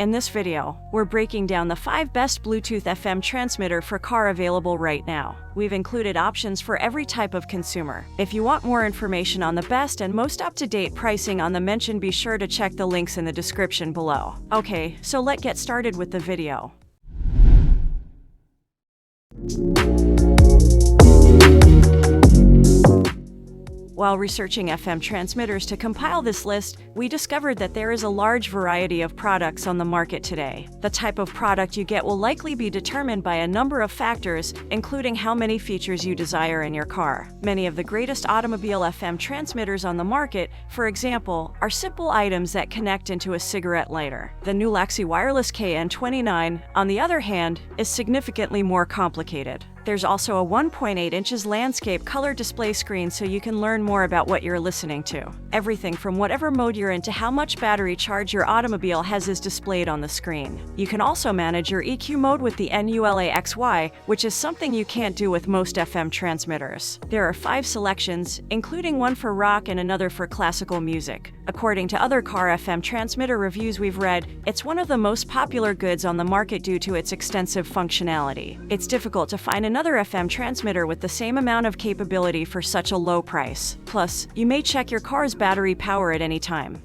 In this video, we're breaking down the 5 best Bluetooth FM transmitter for car available right now. We've included options for every type of consumer. If you want more information on the best and most up-to-date pricing on the mention, be sure to check the links in the description below. Okay, so let's get started with the video. While researching FM transmitters to compile this list, we discovered that there is a large variety of products on the market today. The type of product you get will likely be determined by a number of factors, including how many features you desire in your car. Many of the greatest automobile FM transmitters on the market, for example, are simple items that connect into a cigarette lighter. The NULAXY Wireless KN29, on the other hand, is significantly more complicated. There's also a 1.8 inches landscape color display screen so you can learn more about what you're listening to. Everything from whatever mode you're in to how much battery charge your automobile has is displayed on the screen. You can also manage your EQ mode with the NULAXY, which is something you can't do with most FM transmitters. There are 5 selections, including one for rock and another for classical music. According to other car FM transmitter reviews we've read, it's one of the most popular goods on the market due to its extensive functionality. It's difficult to find another FM transmitter with the same amount of capability for such a low price. Plus, you may check your car's battery power at any time.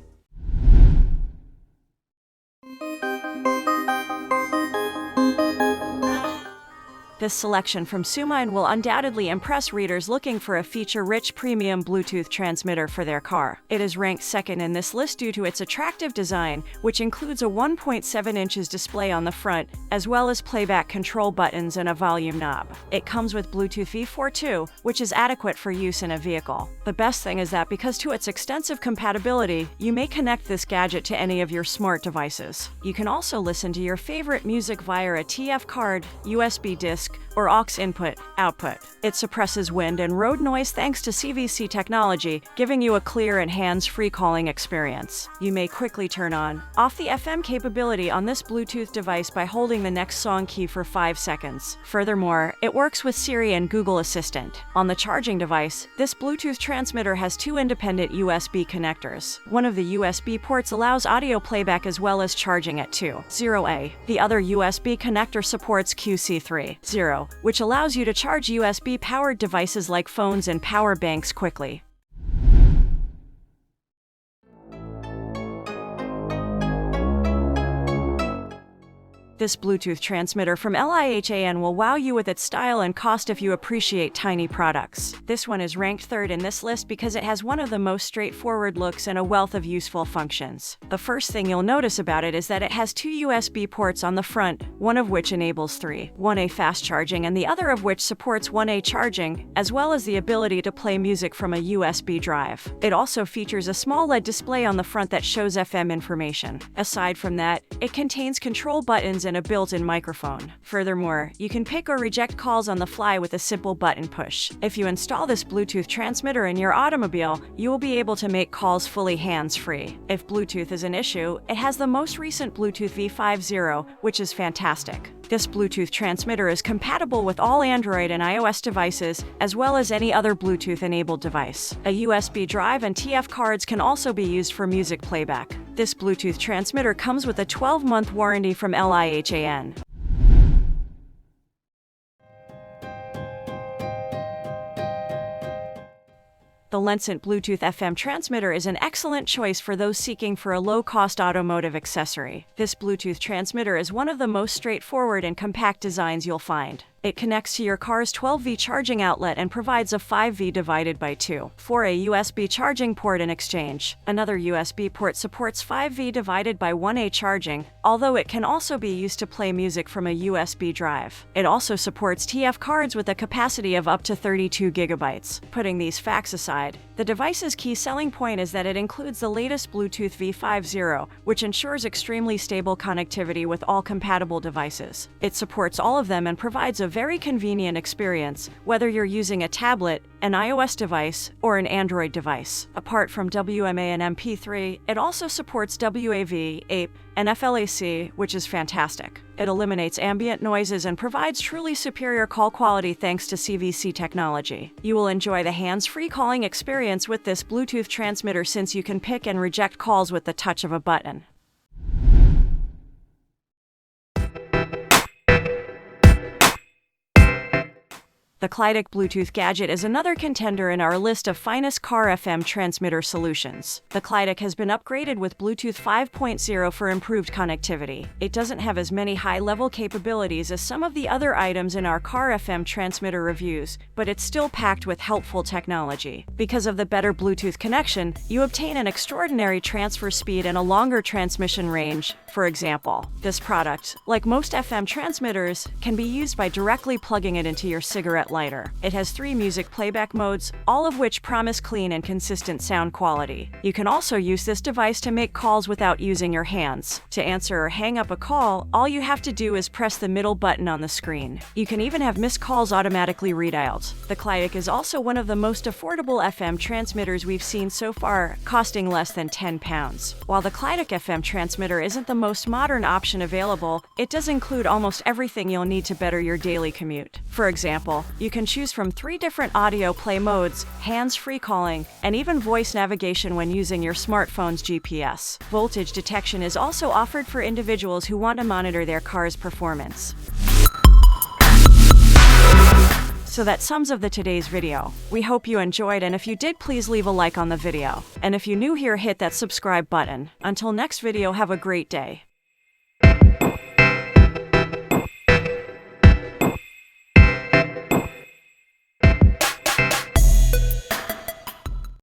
This selection from Sumind will undoubtedly impress readers looking for a feature-rich premium Bluetooth transmitter for their car. It is ranked second in this list due to its attractive design, which includes a 1.7 inches display on the front, as well as playback control buttons and a volume knob. It comes with Bluetooth V4.2, which is adequate for use in a vehicle. The best thing is that because to its extensive compatibility, you may connect this gadget to any of your smart devices. You can also listen to your favorite music via a TF card, USB disc, or aux input/output. It suppresses wind and road noise thanks to CVC technology, giving you a clear and hands-free calling experience. You may quickly turn off the FM capability on this Bluetooth device by holding the next song key for 5 seconds. Furthermore, it works with Siri and Google Assistant. On the charging device, this Bluetooth transmitter has 2 independent USB connectors. One of the USB ports allows audio playback as well as charging at 2.0A. The other USB connector supports QC3.0, which allows you to charge USB-powered devices like phones and power banks quickly. This Bluetooth transmitter from LIHAN will wow you with its style and cost if you appreciate tiny products. This one is ranked third in this list because it has one of the most straightforward looks and a wealth of useful functions. The first thing you'll notice about it is that it has 2 USB ports on the front, one of which enables 3.1A fast charging and the other of which supports 1A charging, as well as the ability to play music from a USB drive. It also features a small LED display on the front that shows FM information. Aside from that, it contains control buttons and a built-in microphone. Furthermore, you can pick or reject calls on the fly with a simple button push. If you install this Bluetooth transmitter in your automobile, you will be able to make calls fully hands-free. If Bluetooth is an issue, it has the most recent Bluetooth V5.0, which is fantastic. This Bluetooth transmitter is compatible with all Android and iOS devices, as well as any other Bluetooth-enabled device. A USB drive and TF cards can also be used for music playback. This Bluetooth transmitter comes with a 12-month warranty from LIHAN. The LENCENT Bluetooth FM transmitter is an excellent choice for those seeking for a low-cost automotive accessory. This Bluetooth transmitter is one of the most straightforward and compact designs you'll find. It connects to your car's 12V charging outlet and provides a 5V divided by 2 for a USB charging port in exchange. Another USB port supports 5V divided by 1A charging, although it can also be used to play music from a USB drive. It also supports TF cards with a capacity of up to 32 GB. Putting these facts aside, the device's key selling point is that it includes the latest Bluetooth V5.0, which ensures extremely stable connectivity with all compatible devices. It supports all of them and provides a very convenient experience, whether you're using a tablet, an iOS device, or an Android device. Apart from WMA and MP3, it also supports WAV, APE, and FLAC, which is fantastic. It eliminates ambient noises and provides truly superior call quality thanks to CVC technology. You will enjoy the hands-free calling experience with this Bluetooth transmitter since you can pick and reject calls with the touch of a button. The Clydek Bluetooth gadget is another contender in our list of finest car FM transmitter solutions. The Clydek has been upgraded with Bluetooth 5.0 for improved connectivity. It doesn't have as many high-level capabilities as some of the other items in our car FM transmitter reviews, but it's still packed with helpful technology. Because of the better Bluetooth connection, you obtain an extraordinary transfer speed and a longer transmission range. For example, this product, like most FM transmitters, can be used by directly plugging it into your cigarette lighter. It has 3 music playback modes, all of which promise clean and consistent sound quality. You can also use this device to make calls without using your hands. To answer or hang up a call, all you have to do is press the middle button on the screen. You can even have missed calls automatically redialed. The Clydek is also one of the most affordable FM transmitters we've seen so far, costing less than £10. While the Clydek FM transmitter isn't the most modern option available, it does include almost everything you'll need to better your daily commute. For example, you can choose from 3 different audio play modes, hands-free calling, and even voice navigation when using your smartphone's GPS. Voltage detection is also offered for individuals who want to monitor their car's performance. So that sums up today's video. We hope you enjoyed, and if you did, please leave a like on the video. And if you're new here, hit that subscribe button. Until next video, have a great day.